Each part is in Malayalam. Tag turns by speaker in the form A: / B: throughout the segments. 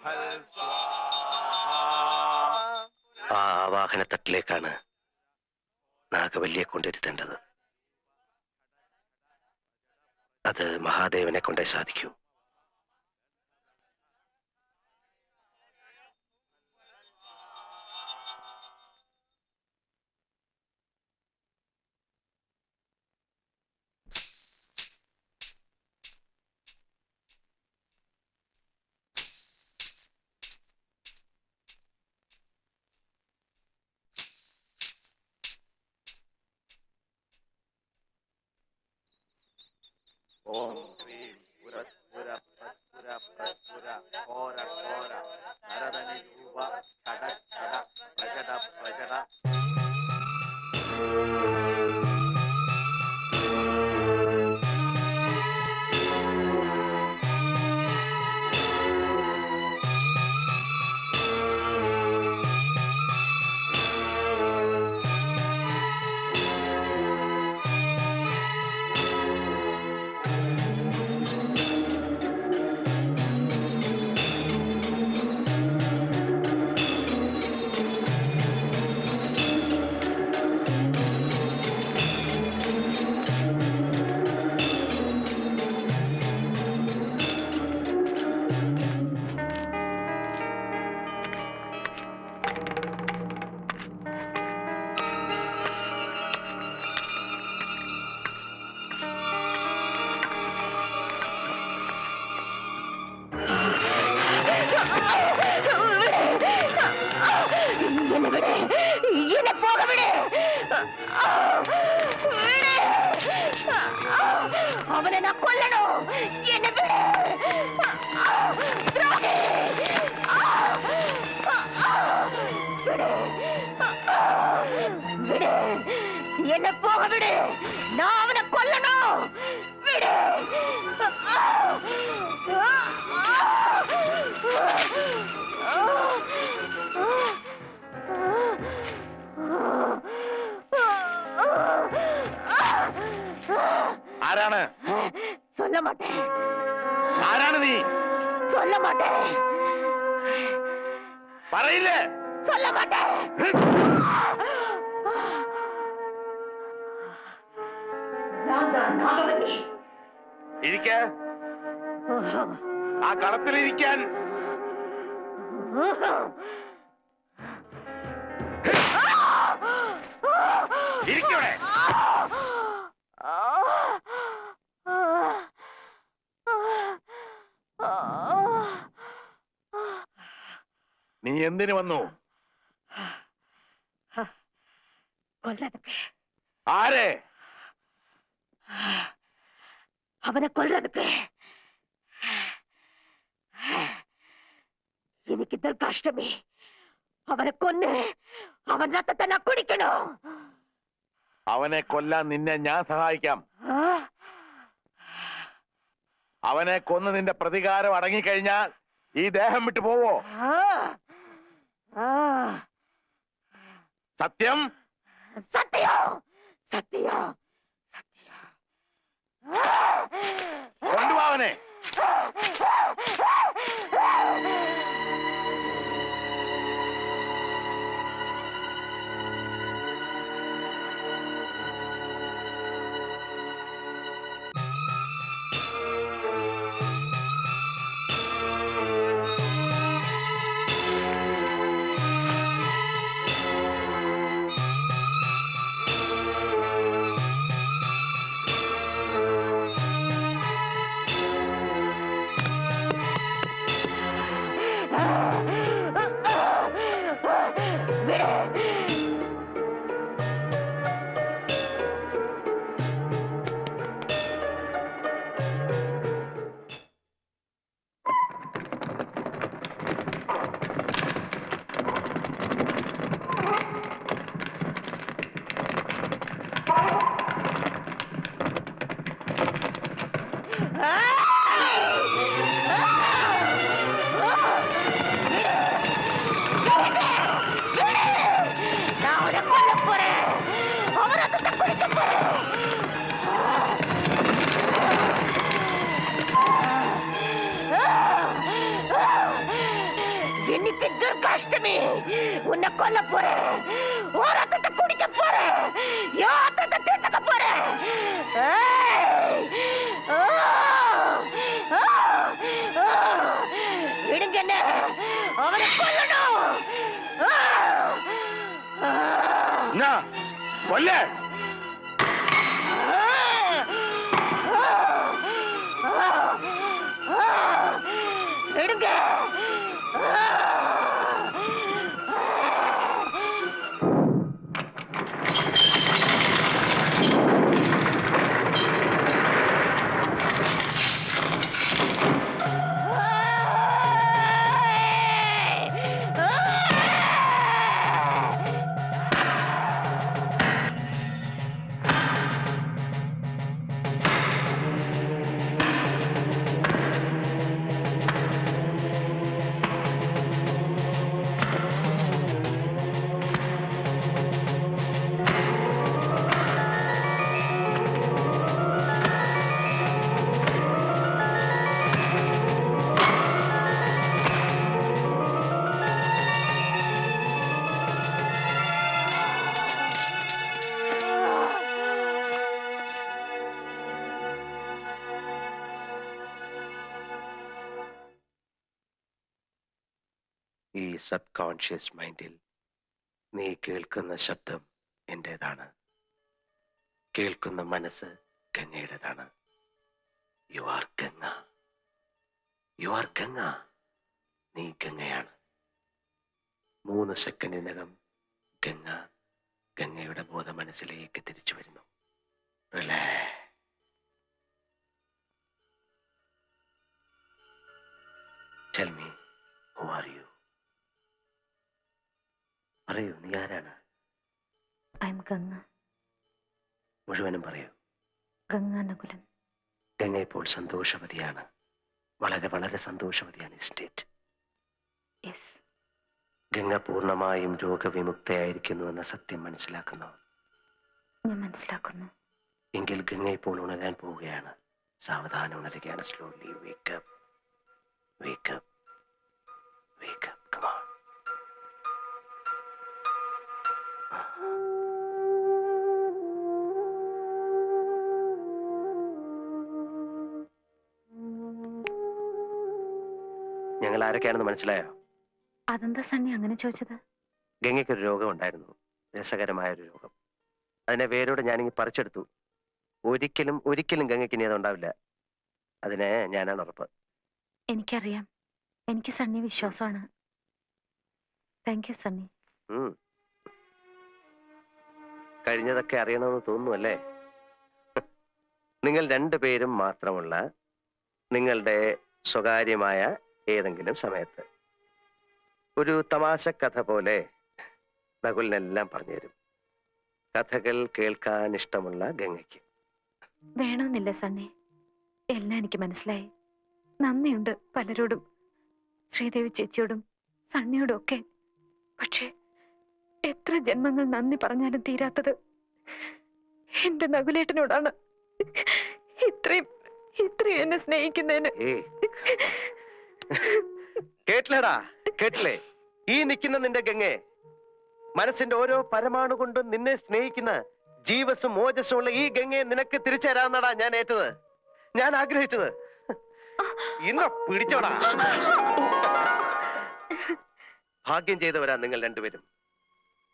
A: ആ ആവാഹനത്തട്ടിലേക്കാണ് നാഗവല്ലിയെ കൊണ്ടിരുത്തേണ്ടത്. അത് മഹാദേവനെ കൊണ്ടേ സാധിക്കൂ.
B: ഓം ശ്രീം പുരസ്പുര പ്രസ്പുര പ്രസ്പുര ഘോര ഘോര നരദനി രൂപ ഛട ഛട പ്രചട പ്രചട.
C: അവനെ ഞാൻ കൊല്ലണോ? എന്നെ എന്നെ പോക വിട്. ഞാൻ അവനെ കൊല്ലണോ? വിട്.
B: ആരാണ്?
C: சொல்ல மாட்டேன்.
B: ആരാണ് നീ?
C: சொல்ல மாட்டேன்.
B: പറയില്ലേ?
C: சொல்ல மாட்டேன். നാഗവല്ലി.
B: ഇരിക്ക. ആ കളത്തിലിരിക്കാൻ. ഇരിക്കവിടെ. നീ എന്തിനു വന്നു?
C: കൊല്ലതുക്ക്.
B: ആരെ?
C: അവനെ കൊല്ലതുക്ക്. എനിക്ക് ദുർഗാഷ്ടമി. അവനെ കൊന്ന് അവൻ രക്തത്തെ ഞാൻ കുടിക്കണോ?
B: അവനെ കൊല്ലാൻ നിന്നെ ഞാൻ സഹായിക്കാം. അവനെ കൊന്ന് നിന്റെ പ്രതികാരം അടങ്ങിക്കഴിഞ്ഞാൽ ഈ ദേഹം വിട്ടു പോവോ? സത്യം?
C: സത്യം സത്യം സത്യം.
B: കൊണ്ടുപോവനെ.
C: கஷ்டமே உன்னை கொல்ல போறேன் ஓ ரத்தத்தை குடிக்க போறேன் யோ ரத்தத்தை தீர்த்துக்க போறேன் ஏய்! ஆ! ஆ! ஆ! விடுங்க என்ன அவனை கொல்லணும் ஆ! ஆ!
B: என்ன கொல்ல
C: விடுங்க
A: ഈ സബ് കോൺഷ്യസ് മൈൻഡിൽ നീ കേൾക്കുന്ന ശബ്ദം എന്റേതാണ്. കേൾക്കുന്ന മനസ്സ് ഗംഗയുടേതാണ്. You are Ganga. You are Ganga. നീ ഗംഗയാണ്. 3 സെക്കൻഡിനകം ഗംഗ ഗംഗയുടെ ബോധ മനസ്സിലേക്ക് തിരിച്ചു വരുന്നു. Relax. Tell me, who are you? പറയൂ, നീ ആരാണ്?
C: I M Ganga.
A: മുഴുവനും പറയൂ.
C: ഗംഗ നകുലൻ.
A: ഗംഗ ഇപ്പോൾ സന്തോഷവതിയാണ്. വളരെ വളരെ സന്തോഷവതിയാണ്. സ്റ്റേറ്റ്.
C: യെസ്.
A: ഗംഗ പൂർണ്ണമായും രോഗവിമുക്തയായിരിക്കുന്നു എന്ന സത്യം മനസ്സിലാക്കുന്നു.
C: ഞാൻ മനസ്സിലാക്കുന്നു.
A: എങ്കിൽ ഗംഗ ഇപ്പോൾ ഉണരാൻ പോവുകയാണ്. സാവധാനം ഉണരുകയാണ്. Slowly wake up. Wake up. Wake up. Come on. ഞങ്ങൾ ആരൊക്കെയാണെന്ന് മനസ്സിലായോ?
C: അതെന്താ സണ്ണി അങ്ങനെ ചോദിച്ചത്?
A: ഗംഗയ്ക്കൊരു രോഗം ഉണ്ടായിരുന്നു. രസകരമായൊരു രോഗം. അതിനെ വേരോടെ ഞാനിങ്ങ് പറിച്ചെടുത്തു. ഒരിക്കലും ഒരിക്കലും ഗംഗയ്ക്ക് ഇനി അതുണ്ടാവില്ല. അതിന് ഞാനാണ് ഉറപ്പ്.
C: എനിക്കറിയാം. എനിക്ക് സണ്ണി വിശ്വാസമാണ്. Thank you Sunny.
A: കഴിഞ്ഞതൊക്കെ അറിയണമെന്ന് തോന്നുന്നു അല്ലേ? നിങ്ങൾ രണ്ടുപേരും മാത്രമുള്ള നിങ്ങളുടെ സ്വകാര്യമായ ഏതെങ്കിലും സമയത്ത് ഒരു തമാശ കഥ പോലെ നകുലിനെല്ലാം പറഞ്ഞു തരും. കഥകൾ കേൾക്കാൻ ഇഷ്ടമുള്ള ഗംഗയ്ക്ക്.
C: വേണമെന്നില്ല സണ്ണി. എല്ലാം എനിക്ക് മനസ്സിലായി. നന്ദിയുണ്ട് പലരോടും. ശ്രീദേവി ചേച്ചിയോടും സണ്ണിയോടും ഒക്കെ. പക്ഷേ എത്ര ജന്മങ്ങൾ നന്ദി പറഞ്ഞാലും തീരാത്തത് എന്റെ നകുലേട്ടനോടാണ്. ഇത്രയും എന്നെ സ്നേഹിക്കുന്നതിന്.
A: കേട്ടില്ലടാ, കേട്ടില്ലേ? ഈ നിൽക്കുന്ന നിന്റെ ഗംഗയെ, മനസ്സിന്റെ ഓരോ പരമാണു കൊണ്ടും നിന്നെ സ്നേഹിക്കുന്ന ജീവസും ഓജസ്സും ഉള്ള ഈ ഗംഗയെ നിനക്ക് തിരിച്ചു തരാമെന്നടാ ഞാൻ ഏറ്റത്, ഞാൻ ആഗ്രഹിച്ചത്. ഇന്ന് പിടിച്ചോടാ. ഭാഗ്യം ചെയ്തവരാ നിങ്ങൾ രണ്ടുപേരും.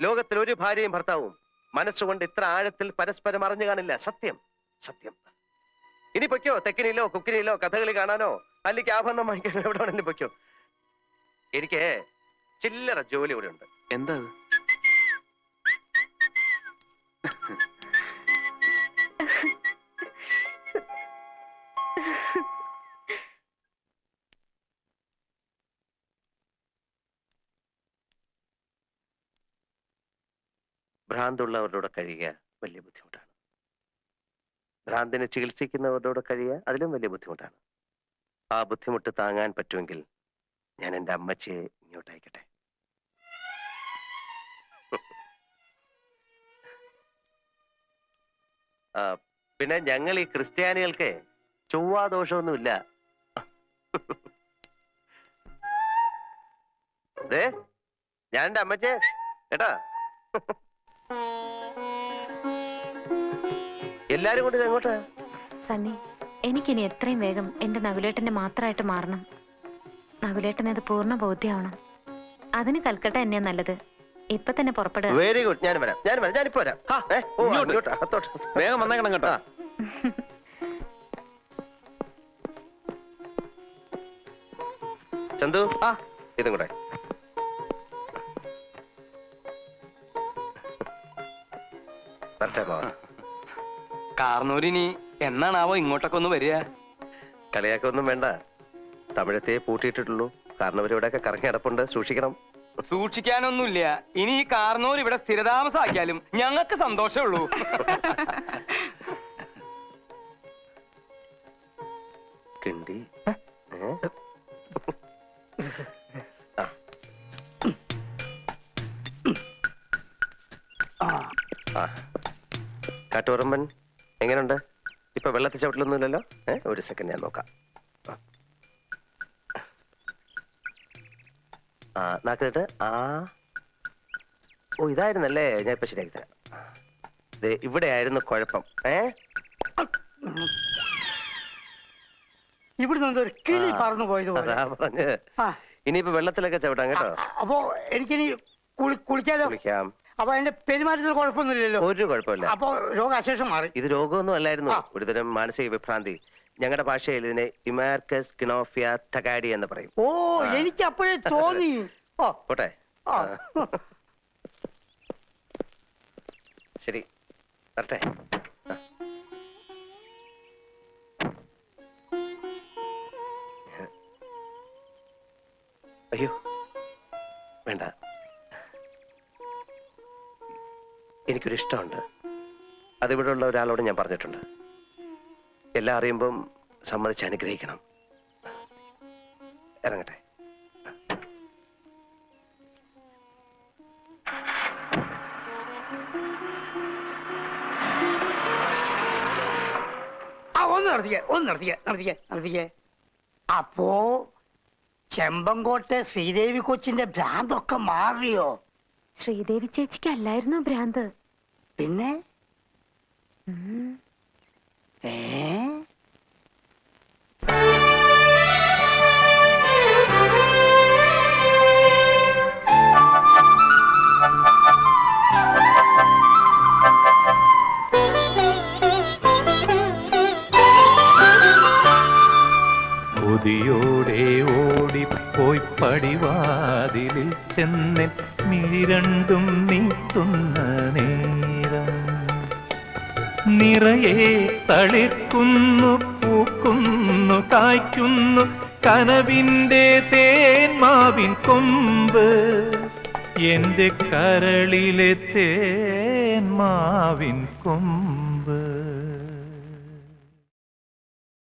A: ലോകത്തിൽ ഒരു ഭാര്യയും ഭർത്താവും മനസ്സുകൊണ്ട് ഇത്ര ആഴത്തിൽ പരസ്പരം അറിഞ്ഞു കാണില്ല. സത്യം, സത്യം. ഇനി പൊയ്ക്കോ. തെക്കിനിയിലോ കുക്കിനിയിലോ കഥകളി കാണാനോ അല്ലെങ്കിൽ ആഭരണം വാങ്ങിക്കാനോ എവിടെ വേണമെങ്കിലും പൊയ്ക്കോ. എനിക്ക് ചില്ലറ ജോലി ഇവിടെ ഉണ്ട്.
D: എന്താ
A: ഭ്രാന്തുള്ളവരുടെ കഴിയുക വലിയ ബുദ്ധിമുട്ടാണ്. ഭ്രാന്തിനെ ചികിത്സിക്കുന്നവരുടെ കഴിയുക അതിലും വലിയ ബുദ്ധിമുട്ടാണ്. ആ ബുദ്ധിമുട്ട് താങ്ങാൻ പറ്റുമെങ്കിൽ ഞാൻ എൻ്റെ അമ്മച്ചിയെ ഇങ്ങോട്ട് അയക്കട്ടെ. പിന്നെ ഞങ്ങൾ ഈ ക്രിസ്ത്യാനികൾക്ക് ചൊവ്വാദോഷമൊന്നുമില്ല. ഞാൻ എന്റെ അമ്മച്ചേ കേട്ടാ. എല്ലാരും കൂടി എങ്ങോട്ടാ?
D: സണ്ണി, എനിക്കിനി എത്രയും വേഗം എന്റെ നകുലേട്ടന്റെ മാത്രമായിട്ട് മാറണം. നകുലേട്ടന് അത് പൂർണ്ണ ബോധ്യമാവണം. അതിന് കൽക്കട്ട തന്നെയാ നല്ലത്. ഇപ്പൊ തന്നെ പുറപ്പെടുക.
A: Very good. ഞാനിപ്പോ വരാം. ഇങ്ങോട്ട് അകത്തോട്ട്
E: വേഗം വന്നേക്കണം കേട്ടോ.
A: ചന്തു, ഇതും കൂടെ.
E: കാർന്നൂരിനി എന്നാണാവോ ഇങ്ങോട്ടൊക്കെ ഒന്ന് വരിക?
A: കളിയാക്കൊന്നും വേണ്ട. തമിഴത്തെ പൂട്ടിയിട്ടിട്ടുള്ളൂ. കാരണം ഇവരിവിടെയൊക്കെ കറങ്ങി കിടപ്പുണ്ട്. സൂക്ഷിക്കണം.
E: സൂക്ഷിക്കാനൊന്നുമില്ല. ഇനി ഈ കാർന്നൂർ ഇവിടെ സ്ഥിരതാമസാക്കിയാലും ഞങ്ങൾക്ക് സന്തോഷമുള്ളൂ.
A: കിണ്ടി കാട്ടുപറമ്പൻ എങ്ങനെയുണ്ട്? ഇപ്പൊ വെള്ളത്തിൽ ചവിട്ടിലൊന്നുമില്ലല്ലോ? ഒരു സെക്കൻഡ് ഞാൻ നോക്കാം. നാക്കിട്ട് ഓ ഇതായിരുന്നല്ലേ. ഞാൻ ഇപ്പൊ ശരിയാക്കി തരാം. ഇവിടെ ആയിരുന്നു കുഴപ്പം.
F: ഇവിടുന്ന് ഒരു കിളി പറന്നു പോയത്
A: അതാ പറഞ്ഞ്. ഇനിയിപ്പോ വെള്ളത്തിലൊക്കെ ചവിട്ടാം കേട്ടോ.
F: അപ്പൊ എനിക്കിനി കുളിക്കാലോ?
A: കുളിക്കാം.
F: അപ്പൊ അതിന്റെ പെരുമാറ്റത്തിൽ കുഴപ്പമൊന്നുമില്ലല്ലോ?
A: ഒരു കുഴപ്പമില്ല.
F: അപ്പൊ രോഗാശേഷം മാറി.
A: ഇത് രോഗമൊന്നും അല്ലായിരുന്നു. ഒരുതരം മാനസിക വിഭ്രാന്തി. ഞങ്ങളുടെ ഭാഷയിൽ ഇതിനെ ഇമാർക്കസ് കിനോഫിയ തകാഡി എന്ന് പറയും.
F: ഓ, എനിക്ക് അപ്പോഴേ തോന്നി. ഓ
A: പോട്ടെ. ശരി, വരട്ടെ. അയ്യോ വേണ്ട. എനിക്കൊരു ഇഷ്ടമുണ്ട്. അതിവിടെ ഉള്ള ഒരാളോട് ഞാൻ പറഞ്ഞിട്ടുണ്ട്. എല്ലാം അറിയുമ്പം സമ്മതിച്ച് അനുഗ്രഹിക്കണം. ഇറങ്ങട്ടെ.
F: ഒന്ന് നടത്തിക്കേ. അപ്പോ ചെമ്പങ്കോട്ടെ ശ്രീദേവി കൊച്ചിന്റെ ഭ്രാന്തൊക്കെ മാറിയോ?
D: ശ്രീദേവി ചേച്ചിക്ക് അല്ലായിരുന്നോ ഭ്രാന്ത്?
F: പിന്നെ
G: കൊതിയോടെ ഓടിപ്പോയി പടിവാതിലിൽ ചെന്നൻ മിഴിരണ്ടും നീട്ടുന്ന നേരം നിറയെ തളിർക്കുന്നു, പൂക്കുന്നു, കായ്ക്കുന്നു കനവിൻ്റെ തേന്മാവിൻ കൊമ്പ്, എന്റെ കരളിലെ തേന്മാവിൻ കൊമ്പ്.